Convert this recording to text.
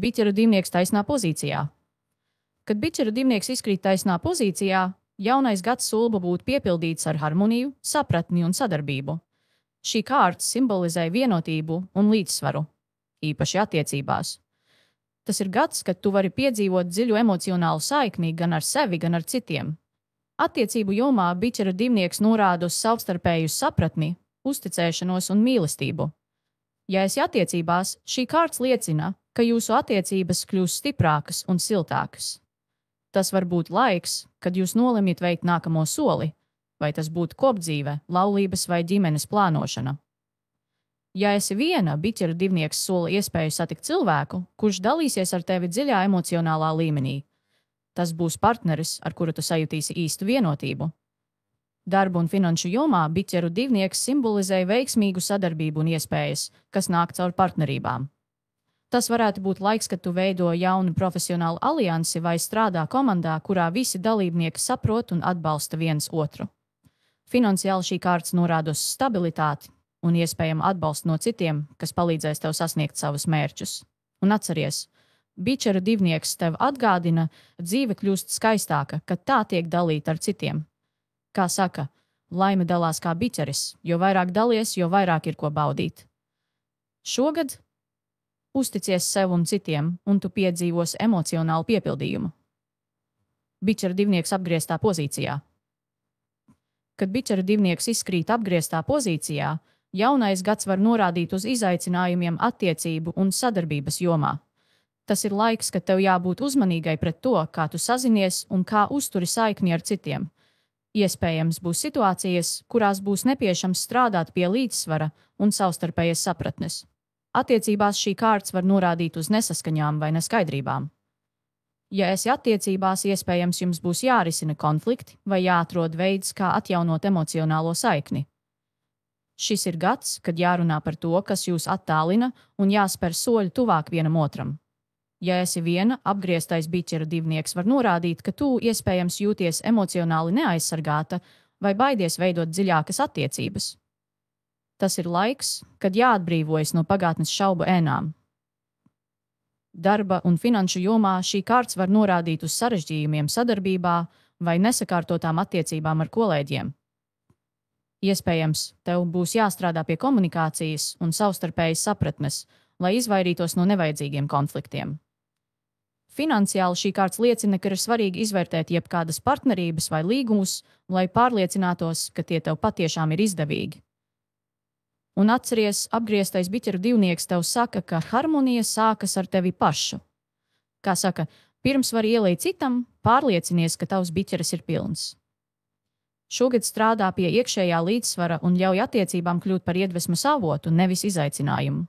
biķeru divnieks taisnā pozīcijā. Kad biķeru divnieks izkrīt taisnā pozīcijā, jaunais gads sulba būtu piepildīts ar harmoniju, sapratni un sadarbību. Šī kārta simbolizē vienotību un līdzsvaru, īpaši attiecībās. Tas ir gads, kad tu vari piedzīvot dziļu emocionālu saikni gan ar sevi, gan ar citiem. Attiecību jomā biķera divnieks norāda uz savstarpēju sapratni, uzticēšanos un mīlestību. Ja esi attiecībās, šī kārta liecina, ka jūsu attiecības kļūs stiprākas un siltākas. Tas var būt laiks, kad jūs nolemjat veikt nākamo soli, vai tas būtu kopdzīve, laulības vai ģimenes plānošana. Ja esi viena, biķera divnieks sola iespēju satikt cilvēku, kurš dalīsies ar tevi dziļā emocionālā līmenī. Tas būs partneris, ar kuru tu sajutīsi īstu vienotību. Darba un finanšu jomā biķeru divnieks simbolizē veiksmīgu sadarbību un iespējas, kas nāk caur partnerībām. Tas varētu būt laiks, kad tu veido jaunu profesionālu aliansi vai strādā komandā, kurā visi dalībnieki saprot un atbalsta viens otru. Finansiāli šī kārta norāda uz stabilitāti un iespējamu atbalstu no citiem, kas palīdzēs tev sasniegt savus mērķus. Un atceries, biķera divnieks tev atgādina, dzīve kļūst skaistāka, kad tā tiek dalīta ar citiem. Kā saka, laime dalās kā biķeris, jo vairāk dalies, jo vairāk ir ko baudīt. Šogad uzticies sev un citiem, un tu piedzīvosi emocionālu piepildījumu. Biķera divnieks apgrieztā pozīcijā. Kad biķera divnieks izkrīt apgrieztā pozīcijā, jaunais gads var norādīt uz izaicinājumiem attiecību un sadarbības jomā. Tas ir laiks, kad tev jābūt uzmanīgai pret to, kā tu sazinies un kā uzturi saikni ar citiem. Iespējams būs situācijas, kurās būs nepieciešams strādāt pie līdzsvara un savstarpējas sapratnes. Attiecībās šī kārta var norādīt uz nesaskaņām vai neskaidrībām. Ja esi attiecībās, iespējams jums būs jārisina konflikti vai jāatrod veids, kā atjaunot emocionālo saikni. Šis ir gads, kad jārunā par to, kas jūs attālina, un jāspēr soļi tuvāk vienam otram. Ja esi viena, apgrieztais biķera divnieks var norādīt, ka tu iespējams jūties emocionāli neaizsargāta vai baidies veidot dziļākas attiecības. Tas ir laiks, kad jāatbrīvojas no pagātnes šaubu ēnām. Darba un finanšu jomā šī kārta var norādīt uz sarežģījumiem sadarbībā vai nesakārtotām attiecībām ar kolēģiem. Iespējams, tev būs jāstrādā pie komunikācijas un savstarpējas sapratnes, lai izvairītos no nevajadzīgiem konfliktiem. Finansiāli šī kārta liecina, ka ir svarīgi izvērtēt jebkādas partnerības vai līgumus, lai pārliecinātos, ka tie tev patiešām ir izdevīgi. Un atceries, apgrieztais biķeru divnieks tev saka, ka harmonija sākas ar tevi pašu. Kā saka, pirms var ielēt citam, pārliecinies, ka tavs biķeris ir pilns. Šogad strādā pie iekšējā līdzsvara un ļauj attiecībām kļūt par iedvesmas avotu, nevis izaicinājumu.